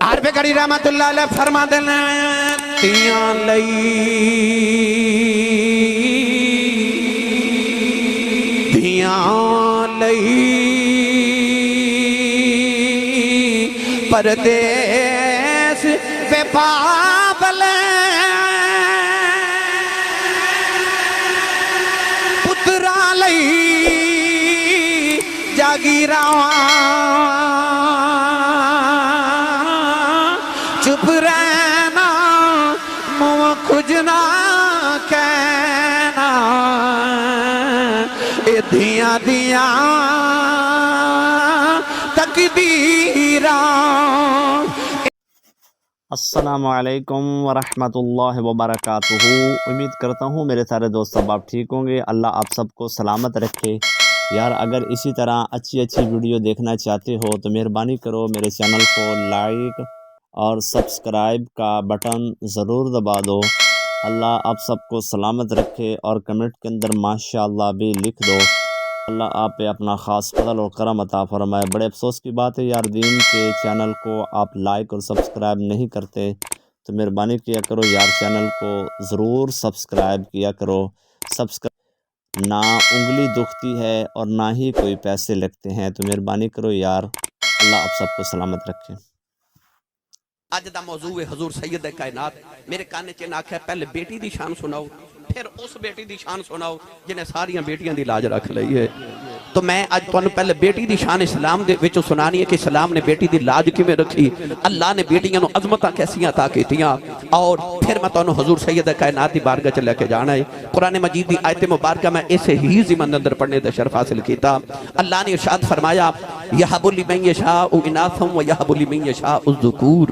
عارف گڑی رحمت اللہ علیہ فرما دینا تیاں لئی دھیاں لئی پردیس وے پابلے پترا لئی جاگیراں چپ رہنا منہ کھجنا کہنا اے دھیاں دھیاں تقدیراں۔ السلام علیکم ورحمۃ اللہ وبرکاتہ۔ امید کرتا ہوں میرے سارے دوست سب آپ ٹھیک ہوں گے، اللہ آپ سب کو سلامت رکھے۔ یار اگر اسی طرح اچھی ویڈیو دیکھنا چاہتے ہو تو مہربانی کرو میرے چینل کو لائک اور سبسکرائب کا بٹن ضرور دبا دو۔ اللہ آپ سب کو سلامت رکھے اور کمنٹ کے اندر ماشاءاللہ بھی لکھ دو۔ اللہ آپ پہ اپنا خاص فضل اور کرم عطا فرمائے۔ بڑے افسوس کی بات ہے یار دین کے چینل کو آپ لائک اور سبسکرائب نہیں کرتے، تو مہربانی کیا کرو یار چینل کو ضرور سبسکرائب کیا کرو۔ نہ انگلی دکھتی ہے اور نہ ہی کوئی پیسے لگتے ہیں، تو مہربانی کرو یار، اللہ آپ سب کو سلامت رکھے۔ اج دا موضوع ہے حضور سید کائنات۔ میرے کانے چ آکھیا پہلے بیٹی دی شان سناؤ، پھر اس بیٹی دی شان سناؤ جنہیں ساریاں بیٹیاں دی لاج رکھ لئی ہے۔ تو میں اج تانوں پہلے بیٹی دی شان اسلام دے وچوں سنانی ہے کہ اسلام نے بیٹی دی لاج کیویں رکھی، اللہ نے بیٹیاں نو عظمتاں کیسیاں عطا کیتیاں، اور پھر میں تانوں حضور سید کائنات دی بارگاہ چ لے کے جانا ہے۔ قرآن مجید دی آیت مبارکہ میں اسے ہی ضمن اندر پڑھنے دا شرف حاصل کیتا۔ اللہ نے ارشاد فرمایا یہب لمن یشاء اناثا ویہب لمن یشاء الذکور۔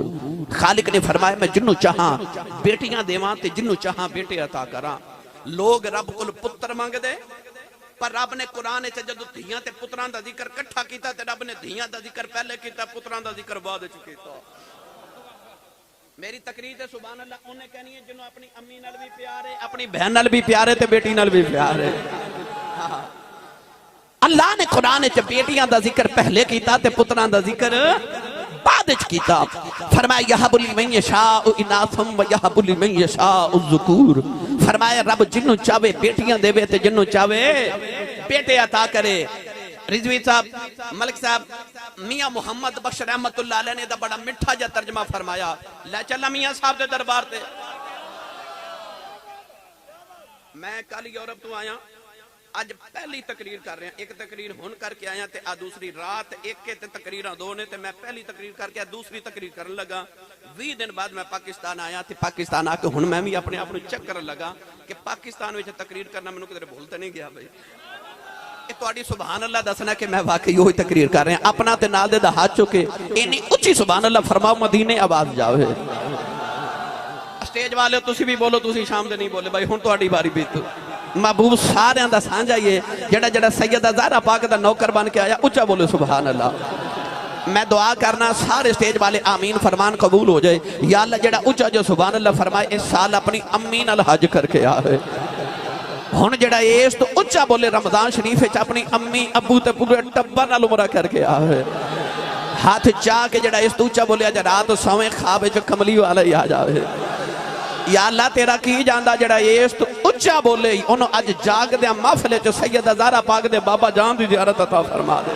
خالق نے فرمایا میں جنوں چاہاں بیٹیاں دیواں تے جنوں چاہاں بیٹے عطا کراں۔ لوگ رب کول پتر مانگ دے، پر رب نے قرآن چ جدوں دھیاں تے پتراں دا ذکر کٹھا کیتا تے رب نے دھیاں دا ذکر پہلے کیتا، پتراں دا ذکر بعد وچ کیتا۔ میری تقریر تے سبحان اللہ انہیں کہنی ہے جنوں اپنی امی نال بھی پیار ہے، اپنی بہن نال بھی پیار ہے تے بیٹی نال بھی پیار ہے۔ اللہ نے قرآن چ بیٹیاں دا ذکر پہلے کیتا تے پتراں دا ذکر بعد وچ کیتا۔ فرمایا یہب لمن یشاء اناثا ویہب لمن یشاء الذکور۔ فرمایا رب جنوں چاہے بیٹیاں دے تے جنوں چاہے بیٹے عطا کرے۔ رضوی صاحب ملک صاحب میاں محمد بخش رحمت اللہ علیہ نے دا بڑا مٹھا جا ترجمہ فرمایا۔ لے چلا میاں صاحب دے دربار تے۔ میں کل یورپ تو آیا، آج پہلی تقریر کر رہے ہیں، ایک تقریر ہون کر کے آیا تے دوسری رات ایک کے تے تقریراں دو نے تے میں پہلی تقریر کر کے دوسری تقریر کرن لگا۔ 20 دن بعد میں پاکستان آیا تے پاکستان آ کے ہن میں بھی اپنے آپ کو چیک کرن لگا کہ پاکستان وچ تقریر کرنا مینوں کدھر بھول تے نہیں گیا بھائی۔ یہ تہاڈی سبحان اللہ دسنا کہ میں واقعی وہی تقریر کر رہے ہیں، اپنا تے نال دے دا ہاتھ چکے اینی اچھی سبحان اللہ فرماؤ مدینے آواز جاوے۔ اسٹیج والے تسی بھی بولو، تسی شام دے نہیں بولے بھائی، ہن تہاڈی باری بیت۔ محبوب سارے دا سانجا یہ جڑا سیدہ زہرا پاک دا نوکر بن کے آیا اچھا بولے سبحان اللہ۔ میں دعا کرنا سارے سٹیج والے آمین فرمان قبول ہو جائے۔ یا اللہ جڑا اچھا جو سبحان اللہ فرمائے اس سال اپنی امی نال حج کر کے آئے۔ ہن جڑا اس تو اچھا بولے رمضان شریف وچ اپنی امی ابو تے پورے ٹبر نال عمرہ کر کے آئے۔ ہاتھ چاہ کے جڑا اس تو اچھا بولے اج رات سویں خواب وچ کملی والا ہی آ جاوے۔ یا اللہ تیرا کی جاندہ جڑا یہ تو اچھا بولے انہوں اج جاگ دیا محفلے جو سیدہ زہرا پاک دے بابا جان دی زیارت عطا فرما دے۔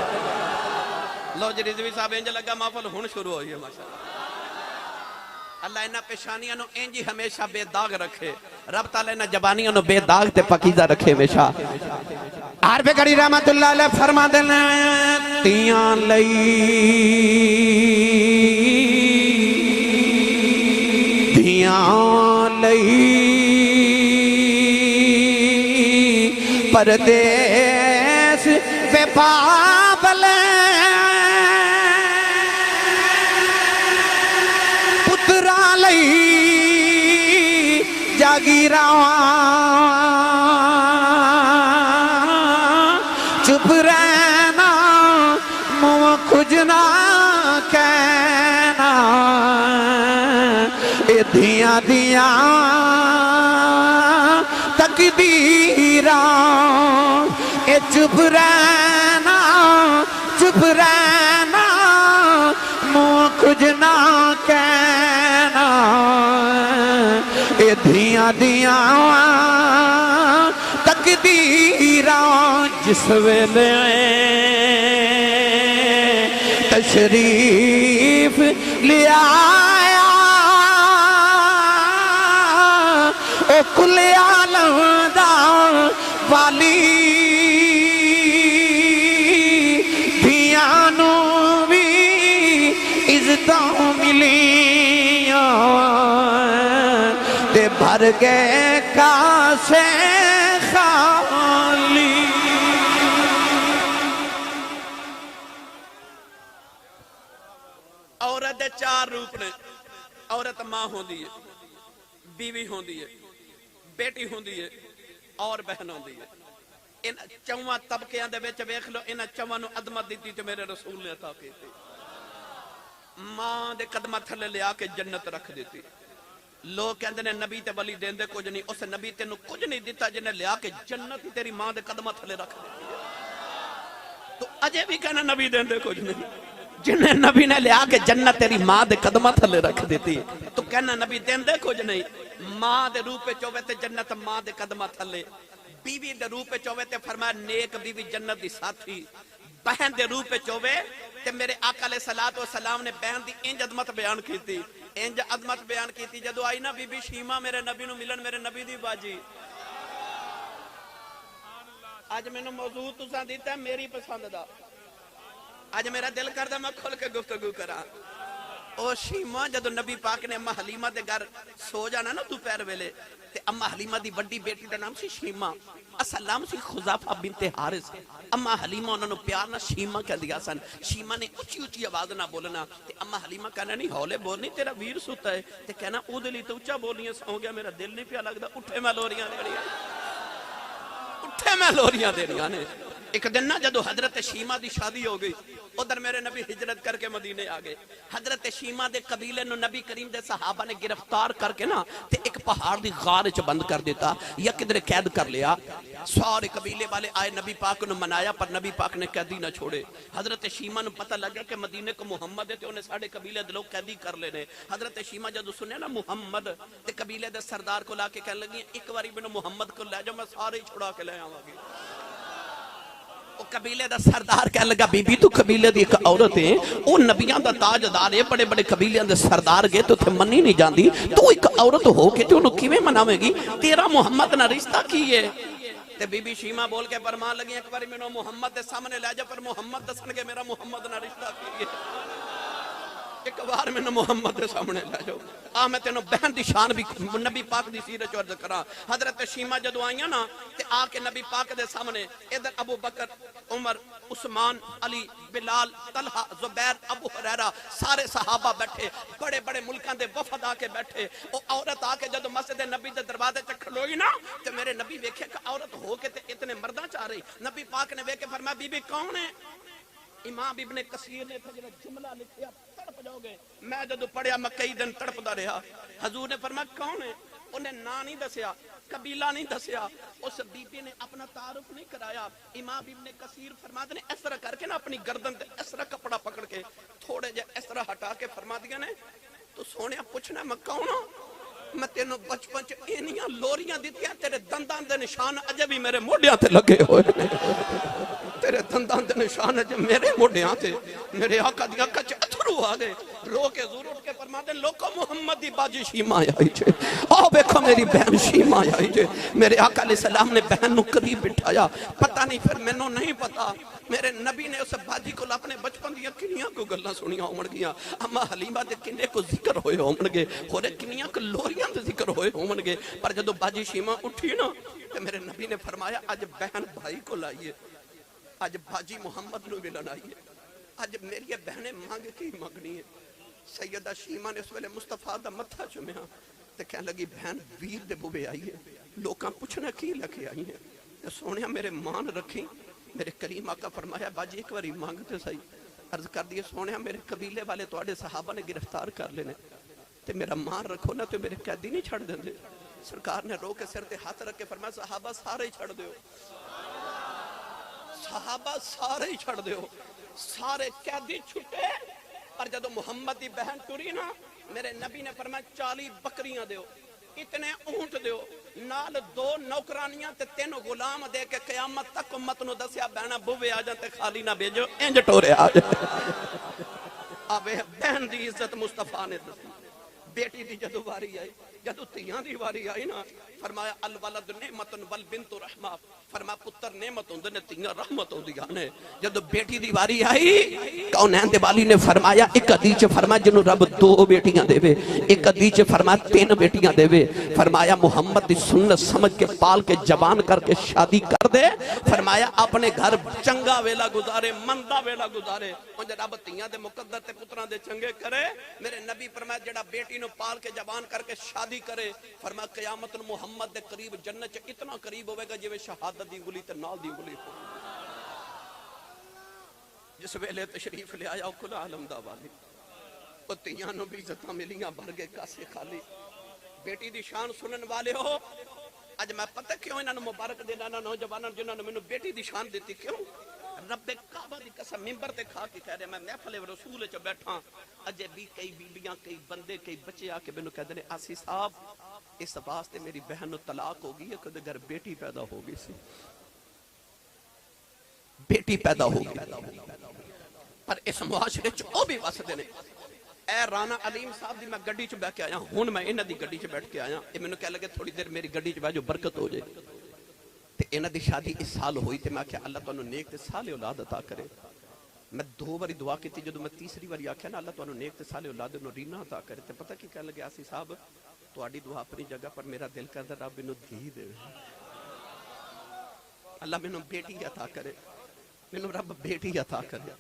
لو جی رضوی صاحب انج لگا محفل ہن شروع ہوئی ہے ماشاءاللہ۔ اللہ انہاں پیشانیاں نو انجی ہمیشہ بے داغ رکھے، رب تعالیٰ انہاں جبانیاں نو بے داغ تے پاکیزہ رکھے ہمیشہ۔ عارف گڑی رحمت اللہ علیہ فرما دینا تیاں لئی دھیاں لئی پردیس وے پابلے پترا لئی جاگیراں چپ رہنا منہ کھجنا کہنا اے دھیاں دھیاں تقدیراں اے چپ رہنا منہ کھجنا دنیا تقدیراں جس ویلے تشریف لے آیا او کل عالم دا والی دھیاں نو بھی عزتاں ملیاں تے بھر گئے کاسے خالی. عورت دے چار روپ نے. عورت ماں ہوندی ہے, بیوی ہوندی ہے, بیٹی ہوندی ہے اور بہن ہوندی ہے. ان چواں طبقیاں دے وچ ویکھ لو, انہاں چواں نو عظمت دتی تے میرے رسول نے عطا کیتی. ماں دے قدماں تھلے لیا کے جنت رکھ دیتی. لوگ کہندے نے نبی تے ولی دیندے کچھ نہیں, اس نبی تینوں کچھ نہیں دیتا جنہیں لیا کے جنت ہی تیری ماں دے قدماں تھلے رکھ دیتی ہے. تو اجے بھی کہنا نبی دیندے کچھ نہیں, جنہیں نبی نے لیا کے جنت تیری ماں دے قدماں تھلے رکھ دیتی ہے. تو کہنا نبی دیندے کچھ نہیں. ماں دے روپ وچ ہوے تے جنت ماں دے قدماں تھلے, بیوی دے روپ وچ ہوے تے فرمایا نیک بیوی جنت دی ساتھی, بہن دے روپ وچ ہوے تے میرے آقا علیہ الصلوۃ والسلام نے بہن دی انج عظمت بیان کیتی, انج عظمت بیان کیتی. جدو آئی نا بی بی شیمہ میرے نبی نو ملن, میرے نبی دی باجی, آج میں نے موضوع تساں دیتا ہے میری پسند دا, آج میرا دل کردا میں کھل کے گفتگو کرا. او شیمہ جدو نبی پاک نے اماں حلیمہ دے گھر سو جانا نا دوپہر ویلے, تے اماں حلیمہ دی بڑی بیٹی دا نام سی شیمہ, اصل نام سی خزافہ بنت حارث. اماں حلیمہ انہوں نے پیار نہ شیمہ کہہ دیا سن. شیمہ نے اچھی اچھی آواز نہ بولنا, تے اماں حلیمہ کہنا نہیں ہولے بولنی, تیرا ویر سوتا ہے, تے کہنا او دلی تو اچھا بولنی, سو گیا میرا دل نہیں پیا لگدا, اٹھے میں لوریاں دے رہی اٹھے میں لوریاں دے رہی نے. ایک دن نا جدو حضرت شیمہ دی شادی ہو گئی, ادھر میرے نبی ہجرت کر کے مدینے آگئے. حضرت شیمہ دے قبیلے نو نبی کریم دے صحابہ نے گرفتار کر کے نا تے ایک پہاڑ دی غار وچ بند کر دیتا, یا کدھر قید کر لیا. سارے قبیلے والے آئے نبی پاک نو منایا, پر نبی پاک نے قیدی نہ چھوڑے. حضرت شیمہ نو پتہ لگا کہ مدینے کو محمد ہے تے انہیں ساڑھے قبیلے دے لوگ قیدی کر لینے. حضرت شیمہ جدو سنے نا محمد تے قبیلے دے سردار کو لا کے کہنے لگی ایک باری میں محمد کو لے جاؤ, میں سارے چھڑا کے لے آواں گی. وہ قبیلے دا سردار کہنے لگا بی بی تو قبیلے دی ایک عورت ہے, وہ نبیان دا تاجدار ہے, بڑے بڑے قبیلے دے سردار گئے تو تھے منی نہیں جاندی, تو ایک عورت ہو کے تو انہوں کیویں مناوے گی, تیرا محمد نہ رشتہ کی ہے. تے بی بی شیمہ بول کے فرمان لگی ایک باری میں محمد دے سامنے لے جا, پر محمد دسن گے میرا محمد نہ رشتہ کی ہے. ایک بار میں محمد دے سامنے لے جاؤ. میں تینوں بہن دی شان بھی نبی پاک دی سیرت عرض کرا. حضرت شیمہ جدو آئیاں نا تے آ کے نبی پاک دے سامنے, ادھر ابو بکر, عمر, عثمان, علی, بلال, طلحہ, زبیر, ابو ہریرہ, سارے صحابہ بیٹھے, بڑے بڑے ملکان دے وفد آ کے بیٹھے. وہ عورت آ کے جدو مسجد نبی دے دروازے تے کھلوئی نا تے میرے نبی ویکھے کہ عورت ہو کے تے اتنے مرداں چاہ رہی. نبی پاک نے ویکھے فرمایا بی بی کون ہے؟ امام ابن کثیر نے تھا جملہ لکھیا تڑپ جاؤ گے. میں جدو پڑھیا میں کئی دن تڑپ دا رہا. حضور نے فرمایا کون ہے؟ انہیں نا نہیں دسیا, قبیلہ نہیں دسیا, اس بی بی نے اپنا تعارف نہیں کرایا. امام ابن کثیر فرماتے نے اس طرح کر کے نا اپنی گردن تے اس طرح کپڑا پکڑ کے تھوڑے جے اس طرح ہٹا کے فرما دیا نے تو سونیا پوچھنا میں کون ہوں؟ میں تینوں بچپن چ اینیاں لوریاں دیتیاں, تیرے دندان دے نشان اجے بھی میرے موڈیاں تے لگے ہوئے, تیرے دندان دے نشان اجے میرے موڈیاں تے. میرے آقا دی آقا چ اتھرو آ گئے, رو کے زور اٹھ کے فرماتے لوکو محمد دی باجی شیمہ آئی جے, آؤ بیکھو میری بہن شیمہ آئی جے. میرے آقا علیہ السلام نے بہن نو قریب بٹھایا. پتہ نہیں پھر میں نو نہیں پتا, میرے نبی نے اس باجی کو اپنے بچپن دیا کنیاں کو گلہ سنیاں ہومڑ گیا. اما حلیمہ دے کنے کو ذکر ہوئے ہومڑ گے, ہورے کنیاں کو لوریاں دے ذکر ہوئے ہومڑ گے. پر جدو باجی شیمہ اٹھی نا تو میرے نبی نے فرمایا آج بہن بھائی کو لائیے, آج باجی محمد نو ملن آئیے, آج میری بہنیں مانگ کی مانگنی ہے. سیدہ شیمہ نے اس ویلے مصطفیٰ دا متھا چومیا تے کہنے لگی بہن ویر دے بوبے آئیے, لوکاں پوچھنا کی لکھے آئی ہیں. تے سونیا میرے مان رکھی. میرے کریم آقا فرمایا باجی ایک باری مانگتے سہی. عرض کر دیے سونیا میرے قبیلے والے تواڈے صحابہ نے گرفتار کر لینے, تے میرا مان رکھو نا تو میرے قیدی نہیں چھڑ دیں دے. سرکار نے رو کے سر تے ہاتھ رکھ کے فرمایا صحابہ سارے ہی چھڑ دیو, صحابہ سارے ہی چھڑ دیو. سارے قیدی چھٹے. پر جدو محمد دی بہن ٹری نا میرے نبی نے فرمایا 40 بکریاں دیو. اتنے اونٹ دیو نال 2 نوکرانیاں تے 3 غلام دے کے قیامت تک امت نو دسیا بہنا بوے آ جاتے خالی نہ بھیجو انج ٹورے آ جائے اب بہن دی عزت مصطفیٰ نے دسی بیٹی دی جدو واری آئی جدو تیاں دی واری آئی نا فرمایا الولد نعمت والبنت رحمہ فرما پتر نعمت ہوندے نے تیاں رحمت ہوندیاں نے جدو بیٹی دی واری آئی کونین دے والی نے فرمایا ایک حدیث فرمایا جنوں رب 2 بیٹیاں دے وے ایک حدیث فرمایا 3 بیٹیاں دے وے فرمایا محمد دی سنت سمجھ کے پال کے جوان کر کے شادی کر دے فرمایا اپنے گھر چنگا ویلا گزارے مندا ویلا گزارے اونج رب تیاں دے مقدر تے پتراں دے چنگے کرے میرے نبی فرمایا جڑا بیٹی نو پال کے جوان کر کے شادی کرے فرمایا قیامت نو محمد دے قریب جنت چ اتنا قریب ہوے گا جویں شہادت دی انگلی تے نال دی انگلی ہو جس ویلے تشریف لے آیا کل عالم دا والی او تیاں نو بھی عزتاں ملیاں بھر گئے کاسے خالی بیٹی دی شان سنن والے ہو اج میں پتہ کیوں انہاں نو مبارک دینا نا نوجواناں جنہاں نے مینوں بیٹی دی شان دیتی کیوں رب کعبہ دی قسم منبر تے کھا کے کہہ رہے میں محفل رسول وچ بیٹھا اجے بھی کئی بیبیاں کئی بندے کئی بچے آ کے مینوں کہندے نے آسی صاحب اس واسطے میری بہن نو طلاق ہو گئی ہے کہ گھر بیٹی پیدا ہو گئی سی بیٹی پیدا ہو گئی پر اس معاشرے چ او بھی وسدے نے اے رانا علیم صاحب دی میں گڈی چ بیٹھ کے آیا ہن میں انہاں دی گڈی چ بیٹھ کے آیا اے مینوں کہہ لگے تھوڑی دیر میری گڈی چ بیٹھ جو برکت ہو جائے تے انہاں دی شادی اس سال ہوئی تے میں کہیا اللہ تانوں نیک تے صالح اولاد عطا کرے میں 2 باری دعا کیتی جدوں میں تیسری باری آکھیا نا اللہ تانوں نیک تے صالح اولاد نو رینا عطا کرے تے پتہ کی کہہ لگے آسی صاحب تہاڈی دعا اپنی جگہ پر میرا دل کردا رب مینوں دھی دے اللہ مینوں بیٹی عطا کرے مینوں رب بیٹی عطا کرے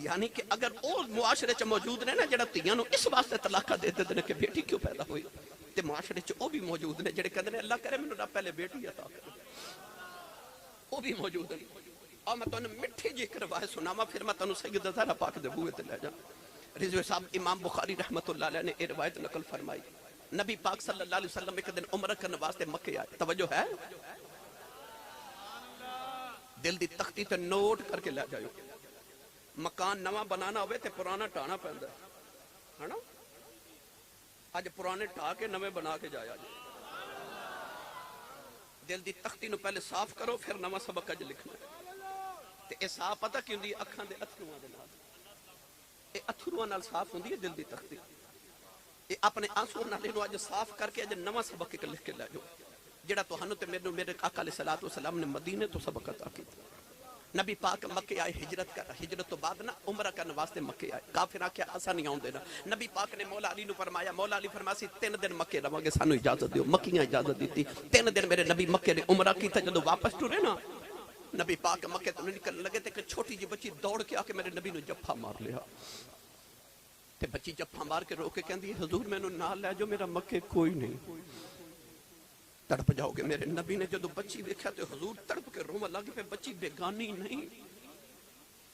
یعنی کہ اگر او معاشرے چ موجود نے نا جڑا تیاں نو اس واسطے طلاق دے دیندے نے کہ بیٹی کیوں پیدا ہوئی تے معاشرے چ او بھی موجود نے جڑے کہندے نے اللہ کرے مینوں رب پہلے بیٹی عطا کرے او بھی موجود ہیں اور میں تانوں مٹھی جی روایت سناواں پھر میں تانوں سید زہرا پاک دے بوئے تے لے جا رضوی صاحب امام بخاری رحمت اللہ علیہ نے یہ روایت نقل فرمائی نبی پاک صلی اللہ علیہ وسلم ایک دن عمرہ کرنے واسطے مکے آئے توجہ ہے دل دی تختی تے نوٹ کر کے لے جائیو مکان نواں بنانا ہوئے تے پرانا ٹانا پہندا ہے نا اج پرانے ٹا کے نویں بنا کے جایا جائے دل دی تختی نو پہلے صاف کرو پھر نواں سبق اج لکھنا تے اے صاف پتہ کیوں دی اکھاں دے اتھرواں دے نال اے اتھرواں نال صاف ہوندی ہے دل دی تختی اے اپنے آنسو نال اینو اج صاف کر کے اج نواں سبق ایک لکھ کے لے جاؤ جڑا تہانوں تے میرے آقا علیہ الصلوۃ والسلام نے مدینے تو سبق عطا کیتا نبی پاک مکے آئے ہجرت تو بعد نا عمرہ کرنے واسطے مکے آئے کافر آکھیا اسا نہیں آون دینا نبی پاک نے مولا علی نو فرمایا مولا علی فرماسی 3 دن مکے رہواں گے سانو اجازت دیو مکیاں اجازت دیتی 3 دن میرے نبی مکے نے عمرہ کیتا جدوں واپس ٹرے نا نبی پاک مکے تو نکلنے لگے تے کہ چھوٹی جی بچی دوڑ کے آ کے میرے نبی نو جفا مار لیا تے بچی جفا مار کے رو کے کہندی حضور مینوں نال لے جو میرا مکے کوئی نہیں تڑپ جاؤ گے میرے نبی نے جدو بچی دیکھا تو حضور تڑپ کے روما لگ پہ بچی بیگانی نہیں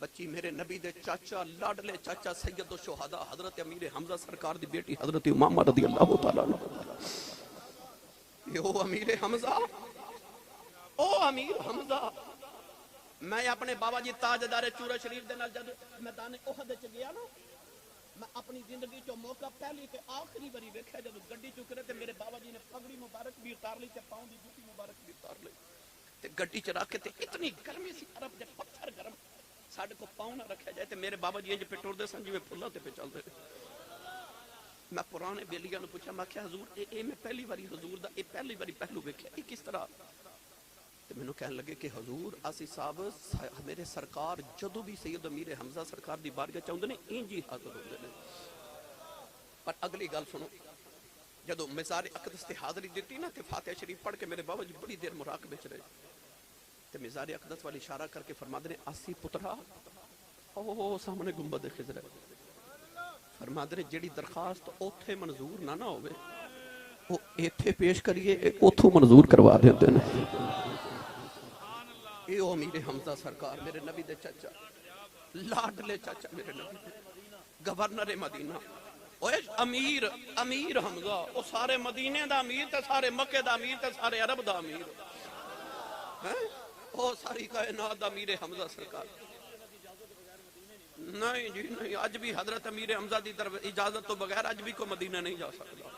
بچی میرے نبی دے چاچا لاڈلے چاچا سید الشہداء حضرت امیر حمزہ سرکار دی بیٹی حضرت امامہ رضی اللہ تعالیٰ یہ او امیر حمزہ او امیر حمزہ میں اپنے بابا جی تاجدار چورہ شریف دے نال جدو میدان احد وچ گیا نا میں اپنی زندگی چو موقع پہلی تے آخری باری ویکھیا جدو گڈی چکرے تے میرے بابا جی نے پگڑی مبارک بھی اتار لی تے پاؤں دی جوتی مبارک بھی اتار لی تے گڈی چ رکھ کے تے اتنی گرمی سی عرب دے پتھر گرم ساڈے کو پاؤں نہ رکھیا جائے تے میرے بابا جی انج پہ ٹردے سن جویں پھلاں تے پہ چلدے میں پرانے بیلیاں نوں پوچھا میں کہ حضور اے میں پہلی باری حضور دا اے پہلی باری پہلو ویکھیا اے کس طرح تے مینوں کہن لگے کہ حضور آسی صاحب میرے سرکار جدو بھی سید امیر حمزہ سرکار دی بارگاہ چاہندے نے انج ہی حاضر ہوندے نے پر اگلی گل سنو جدو مزار اقدس تے حاضری دیتی نا تے فاتحہ شریف پڑھ کے میرے بابا جی بڑی دیر مراقبے چ رہے تے مزار اقدس والی اشارہ کر کے فرماتے ہیں آسی پترا او سامنے گنبد خضر ہے فرماتے ہیں جیڑی درخواست اوتھے منظور نہ ہوئے وہ ایتھے پیش کریے اوتھوں منظور کروا دیتے ہیں اے او امیر حمزہ سرکار میرے نبی دے چاچا لاڈلے چاچا میرے نبی دے گورنر مدینہ اوے امیر حمزہ او سارے مدینے دا امیر تے سارے مکے دا امیر تے سارے عرب دا امیر او ساری کائنات دا امیر حمزہ سرکار نہیں جی نہیں اج بھی حضرت امیر حمزہ دی طرف اجازت تو بغیر اج بھی کو مدینہ نہیں جا سکتا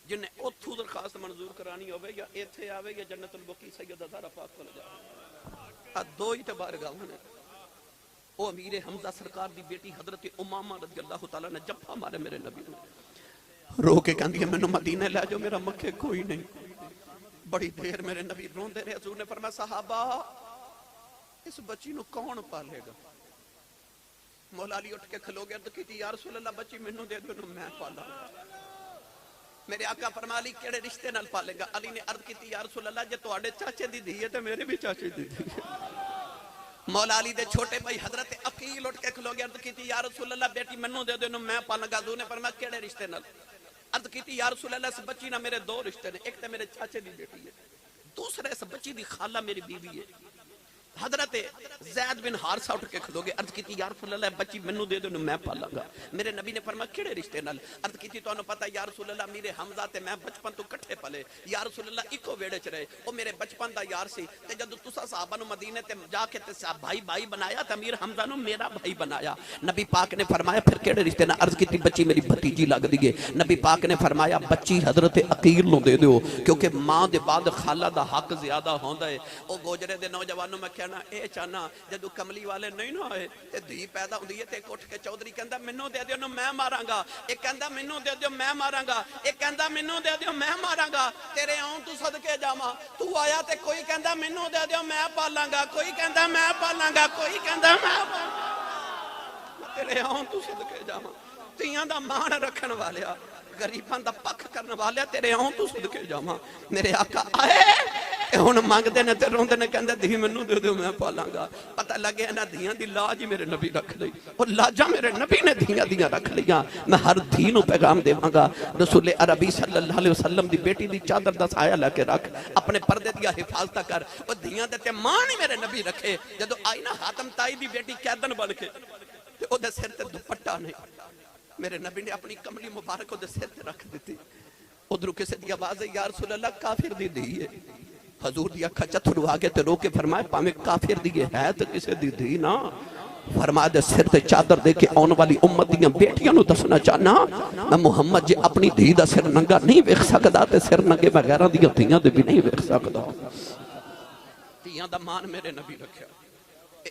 جنہیں اتھو درخواست منظور کرانی ہوئے یا ایتھے آوے یا جنت البقیع سیدہ زہرا پاک کو لے جائے. دو ہی تے بارگاہ نے. او امیر حمزہ سرکار دی بیٹی حضرت امامہ رضی اللہ تعالیٰ نے جفا مارے میرے نبی نے. رو کے کہندی ہے مینوں مدینے لے جو میرا مکے کوئی نہیں. بڑی دیر میرے نبی روندے رہے. حضور نے فرمایا صحابہ اس بچی نو کون پالے گا؟ مولا علی اٹھ کے کھلو گیا تو کہتی یا رسول اللہ بچی مینوں دے دو میں پالا. میرے آقا فرما علی کیڑے رشتے نال پالے گا؟ علی نے عرض کی یا رسول اللہ جے تواڈے چاچے دی دھی ہے تے میرے بھی چاچے دی دھی ہے. مولا علی دے چھوٹے بھائی حضرت عقیل اٹھ کے کھلو گیا عرض کیتی یا رسول اللہ بیٹی منوں دے دو میں پالوں گا. حضور نے فرمایا کیڑے رشتے نال؟ عرض کیتی یا رسول اللہ اس بچی نہ میرے دو رشتے نے. ایک تے میرے چاچے دی بیٹی ہے, دوسرے اس بچی دی خالہ میری بیوی ہے. حضرت زید بن حارثہ اٹھ کے کھلو گے. عرض کیتی یا رسول اللہ بچی منوں دے دو میں پالاں گا. میرے نبی نے فرمایا کیڑے رشتے نال؟ عرض کیتی تانوں پتہ یا رسول اللہ میرے حمزہ تے میں بچپن تو کٹھے پلے. یا رسول اللہ اکو ویڑے چ رہے. او میرے بچپن دا یار سی تے جدوں تساں صحابہ نو مدینے تے جا کے تے بھائی بھائی بنایا تے امیر حمزہ نو میرا بھائی بنایا. نبی پاک نے فرمایا پھر کیڑے رشتے نال؟ عرض کیتی بچی میری بھتیجی لگ دی ہے. نبی پاک نے فرمایا بچی حضرت عقیل نو دے دیو کیونکہ ماں دے بعد خالہ دا حق زیادہ ہوندا ہے. او گوجرے دے نوجوانوں میں کہنا اے چاہنا جدو کملی والے نہیں نہ ہوئے تے دھی پیدا ہوندی ہے تے اٹھ کے چودھری کہندا مینوں دے دیو میں ماراں گا. ایک کہندا مینوں دے دیو میں ماراں گا. ایک کہندا مینوں دے دیو میں ماراں گا. تیرے آن تو صدقے جاواں. تو آیا تے کوئی کہندا مینوں دے دیو میں پالاں گا, کوئی کہندا میں پالاں گا, کوئی کہندا میں تیرے آن تو صدقے جاواں. تیاں دا مان رکھن والیا غریباں دا پکھ کرن والیا تیرے آن تو صدقے جاواں. میرے آقا آئے ہن منگدے نے تے روندے نے کہندے دھی مینوں دے دیو میں پالاں گا. پتہ لگے انہاں دھیاں دی لاج ہی میرے نبی رکھ لئی. او لاجاں میرے نبی نے دھیاں دیاں رکھ لیاں. میں ہر دھی نو پیغام دیواں گا رسول عربی صلی اللہ علیہ وسلم دی بیٹی دی چادر دا سایہ لے کے رکھ, اپنے پردے دیا حفاظت کر. او دھیاں دے تے مان ہی میرے نبی رکھے. جدوں آئی نا حاتم تائی دی بیٹی قیدن بن کے تے او دے سر تے دوپٹہ نہیں, میرے نبی نے اپنی کملی مبارک او دے سر تے رکھ دتی. ادھروں کسے دی آواز ہے یا رسول اللہ کافر دی دھی ہے. حضور دی اکھا چتھرو آگے تے رو کے فرمائے پاویں کافر دی ہے تے کسے دی دھی نا. فرمایا دے سر تے چادر دے کے آن والی امت دیاں بیٹیاں نو دسنا چاہنا میں محمد جے اپنی دھی دا سر ننگا نہیں ویکھ سکدا تے سر ننگے میں غیراں دیاں دھیاں دے بھی نہیں ویکھ سکدا. دھیاں دا مان میرے نبی رکھیا.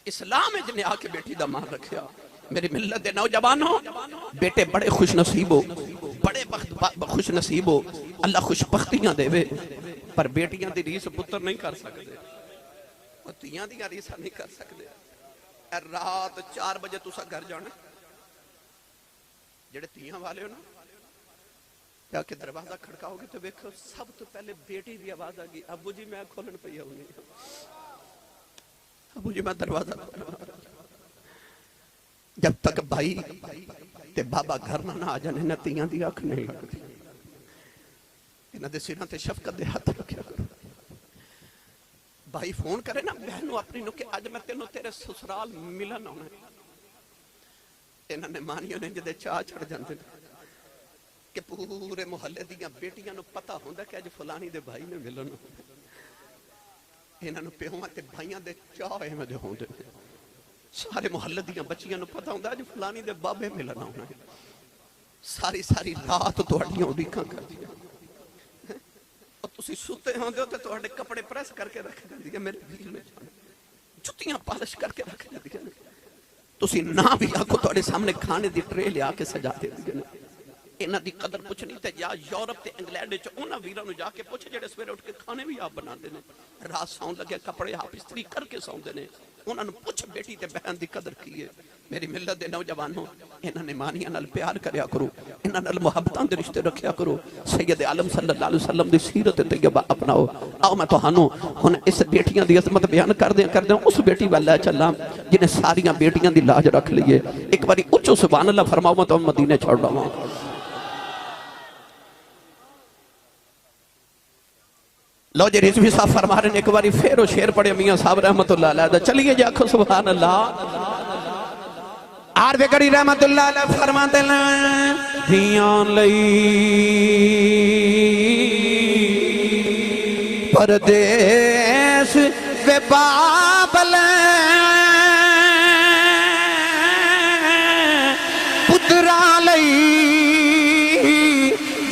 اسلام ہے جنے آ کے بیٹی دا مان رکھیا. میری ملت دے نوجوانوں بیٹے بڑے خوش نصیب ہو, بڑے خوش نصیب ہو. اللہ خوش بختیاں دے وے پر بیٹیاں دی ریس پتر نہیں کر سکتے, اور تیاں دی ریسا نہیں کر سکتے. رات 4 بجے تسا گھر جانا جڑے تیاں والے ہو نا جا کے دروازہ کھڑکاؤ گے تو دیکھو سب تو پہلے بیٹی دی آواز آ گئی ابو جی میں کھولن پئی ہوں نہیں, ابو جی میں دروازہ کھولن. جب تک بھائی تے بابا گھر نہ آ جانے نہ تیاں دی آنکھ نہیں لگتی. انہاں دے سراں تے شفقت دے ہاتھ رکھیا کرو. بھائی فون کرے نا بہنوں اپنی نو کہ اج میں تینوں تیرے سسرال ملن آنا ہے. انہاں نے مانیوں نے جدے چاہ چڑھ جاندے کہ پورے محلے دیاں بیٹیاں نو پتہ ہوندا کہ اج فلانی دے بھائی نے ملن. انہاں نو پیواں تے بھائیاں دے چاہ ایویں دے ہوندے. سارے محلے دیاں بچیاں نو پتہ ہوندا اج فلانی دے بابے ملن آنا ہے. ساری ساری رات تہاڈیاں اڈیکاں کردیاں. تسی سوتے ہوندے ہو تے تہاڈے کپڑے پریس کر کے رکھ دیندی ہے میرے دل میں جتیاں پالش کر کے رکھ دیندی ہے. تسی نہ بھی آکھو تہاڈے سامنے کھانے دی ٹرے لیا کے سجا دیندی ہے. انہاں دی قدر پوچھنی تے یا یورپ تے انگلینڈ وچ انہاں ویراں نو جا کے پوچھ جڑے سویرے اٹھ کے کھانے بھی آپ بناندے نے, رات سون لگے کپڑے آپ استری کر کے سوندے نے. انہاں نو پوچھ بیٹی تے بہن دی قدر کی ہے. میری ملت دے نوجوانوں انہاں نے مانیاں نال پیار کریا کرو, انہاں نال محبتاں دے رشتے رکھیا کرو. سید عالم صلی اللہ علیہ وسلم دی سیرت طیبہ اپناؤ. آؤ میں تہانوں ہن اس بیٹیاں دی عظمت بیان کردیاں اس بیٹی والا چلاں جنہیں ساریاں بیٹیاں دی لاج رکھ لیے. ایک باری اچھو سبحان اللہ فرماؤ میں تو مدینے چھوڑ رہا ہوں. لو جی رضوی صاحب فرما رہے ہیں ایک باری پھر وہ شیر پڑے میاں صاحب رحمت اللہ علیہ. چلیے جی آکھو سبحان اللہ. عارف کری رحمت اللہ علیہ فرما دلیں دیاں لئی پردیس وے بابل پترا لئی